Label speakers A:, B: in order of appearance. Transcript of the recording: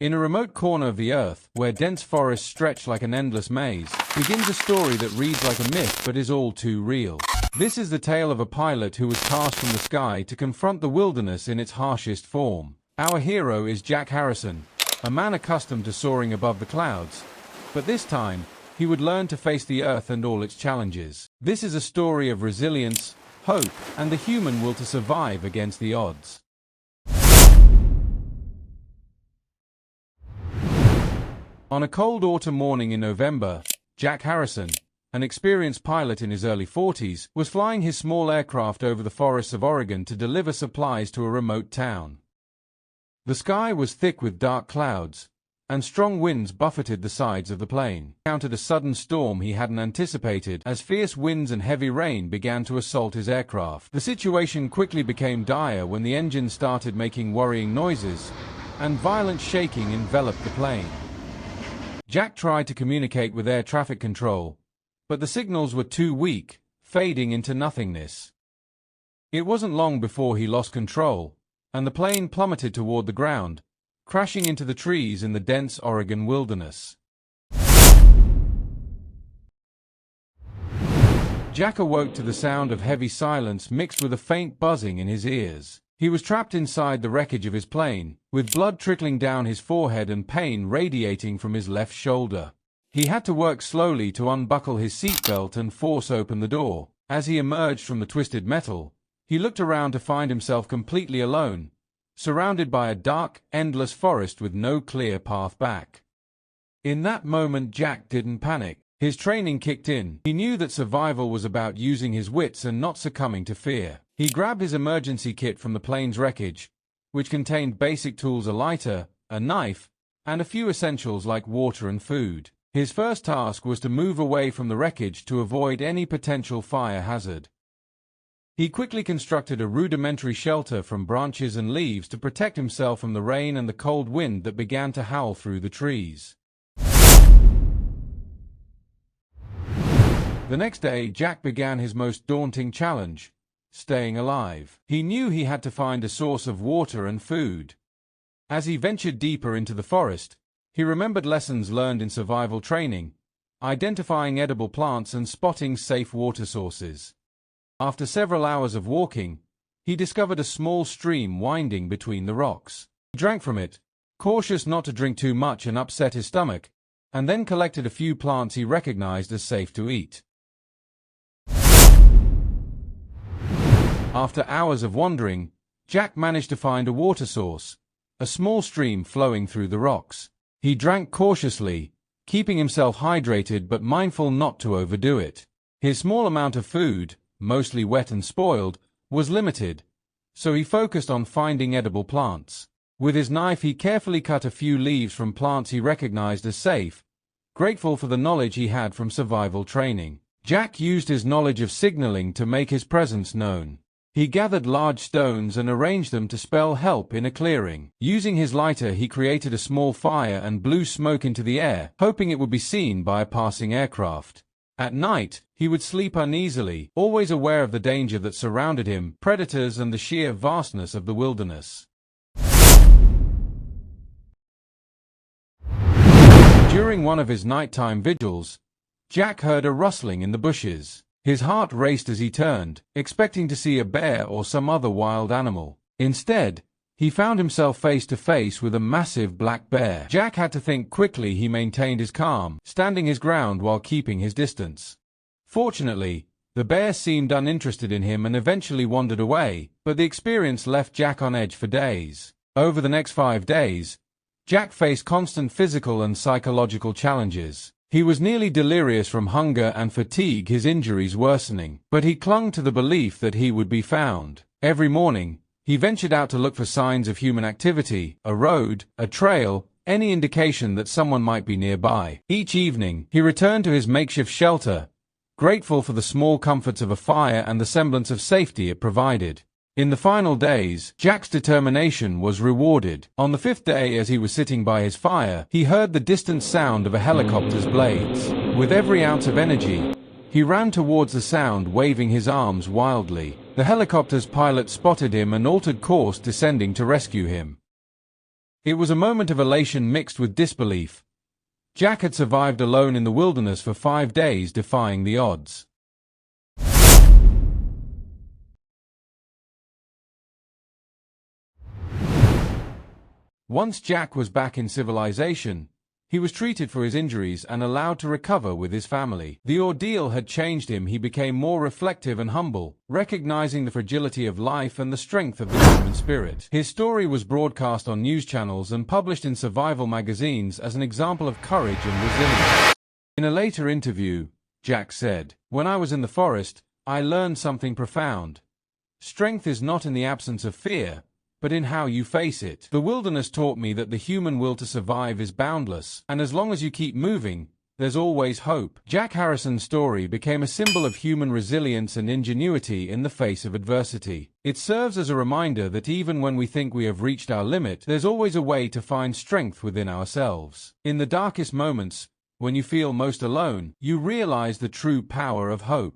A: In a remote corner of the Earth, where dense forests stretch like an endless maze, begins a story that reads like a myth but is all too real. This is the tale of a pilot who was cast from the sky to confront the wilderness in its harshest form. Our hero is Jack Harrison, a man accustomed to soaring above the clouds. But this time, he would learn to face the Earth and all its challenges. This is a story of resilience, hope, and the human will to survive against the odds. On a cold autumn morning in November, Jack Harrison, an experienced pilot in his early 40s, was flying his small aircraft over the forests of Oregon to deliver supplies to a remote town. The sky was thick with dark clouds, and strong winds buffeted the sides of the plane. He encountered a sudden storm he hadn't anticipated as fierce winds and heavy rain began to assault his aircraft. The situation quickly became dire when the engine started making worrying noises, and violent shaking enveloped the plane. Jack tried to communicate with air traffic control, but the signals were too weak, fading into nothingness. It wasn't long before he lost control, and the plane plummeted toward the ground, crashing into the trees in the dense Oregon wilderness. Jack awoke to the sound of heavy silence mixed with a faint buzzing in his ears. He was trapped inside the wreckage of his plane, with blood trickling down his forehead and pain radiating from his left shoulder. He had to work slowly to unbuckle his seatbelt and force open the door. As he emerged from the twisted metal, he looked around to find himself completely alone, surrounded by a dark, endless forest with no clear path back. In that moment, Jack didn't panic. His training kicked in. He knew that survival was about using his wits and not succumbing to fear. He grabbed his emergency kit from the plane's wreckage, which contained basic tools: a lighter, a knife, and a few essentials like water and food. His first task was to move away from the wreckage to avoid any potential fire hazard. He quickly constructed a rudimentary shelter from branches and leaves to protect himself from the rain and the cold wind that began to howl through the trees. The next day, Jack began his most daunting challenge: staying alive. He knew he had to find a source of water and food. As he ventured deeper into the forest, he remembered lessons learned in survival training, identifying edible plants and spotting safe water sources. After several hours of walking, he discovered a small stream winding between the rocks. He drank from it, cautious not to drink too much and upset his stomach, and then collected a few plants he recognized as safe to eat. After hours of wandering, Jack managed to find a water source, a small stream flowing through the rocks. He drank cautiously, keeping himself hydrated but mindful not to overdo it. His small amount of food, mostly wet and spoiled, was limited, so he focused on finding edible plants. With his knife, he carefully cut a few leaves from plants he recognized as safe, grateful for the knowledge he had from survival training. Jack used his knowledge of signaling to make his presence known. He gathered large stones and arranged them to spell help in a clearing. Using his lighter, he created a small fire and blew smoke into the air, hoping it would be seen by a passing aircraft. At night, he would sleep uneasily, always aware of the danger that surrounded him, predators and the sheer vastness of the wilderness. During one of his nighttime vigils, Jack heard a rustling in the bushes. His heart raced as he turned, expecting to see a bear or some other wild animal. Instead, he found himself face to face with a massive black bear. Jack had to think quickly. He maintained his calm, standing his ground while keeping his distance. Fortunately, the bear seemed uninterested in him and eventually wandered away, but the experience left Jack on edge for days. Over the next 5 days, Jack faced constant physical and psychological challenges. He was nearly delirious from hunger and fatigue, his injuries worsening, but he clung to the belief that he would be found. Every morning, he ventured out to look for signs of human activity: a road, a trail, any indication that someone might be nearby. Each evening, he returned to his makeshift shelter, grateful for the small comforts of a fire and the semblance of safety it provided. In the final days, Jack's determination was rewarded. On the 5th day, as he was sitting by his fire, he heard the distant sound of a helicopter's blades. With every ounce of energy, he ran towards the sound, waving his arms wildly. The helicopter's pilot spotted him and altered course, descending to rescue him. It was a moment of elation mixed with disbelief. Jack had survived alone in the wilderness for 5 days, defying the odds. Once Jack was back in civilization, he was treated for his injuries and allowed to recover with his family. The ordeal had changed him. He became more reflective and humble, recognizing the fragility of life and the strength of the human spirit. His story was broadcast on news channels and published in survival magazines as an example of courage and resilience. In a later interview, Jack said, "When I was in the forest, I learned something profound. Strength is not in the absence of fear, but in how you face it. The wilderness taught me that the human will to survive is boundless, and as long as you keep moving, there's always hope." Jack Harrison's story became a symbol of human resilience and ingenuity in the face of adversity. It serves as a reminder that even when we think we have reached our limit, there's always a way to find strength within ourselves. In the darkest moments, when you feel most alone, you realize the true power of hope.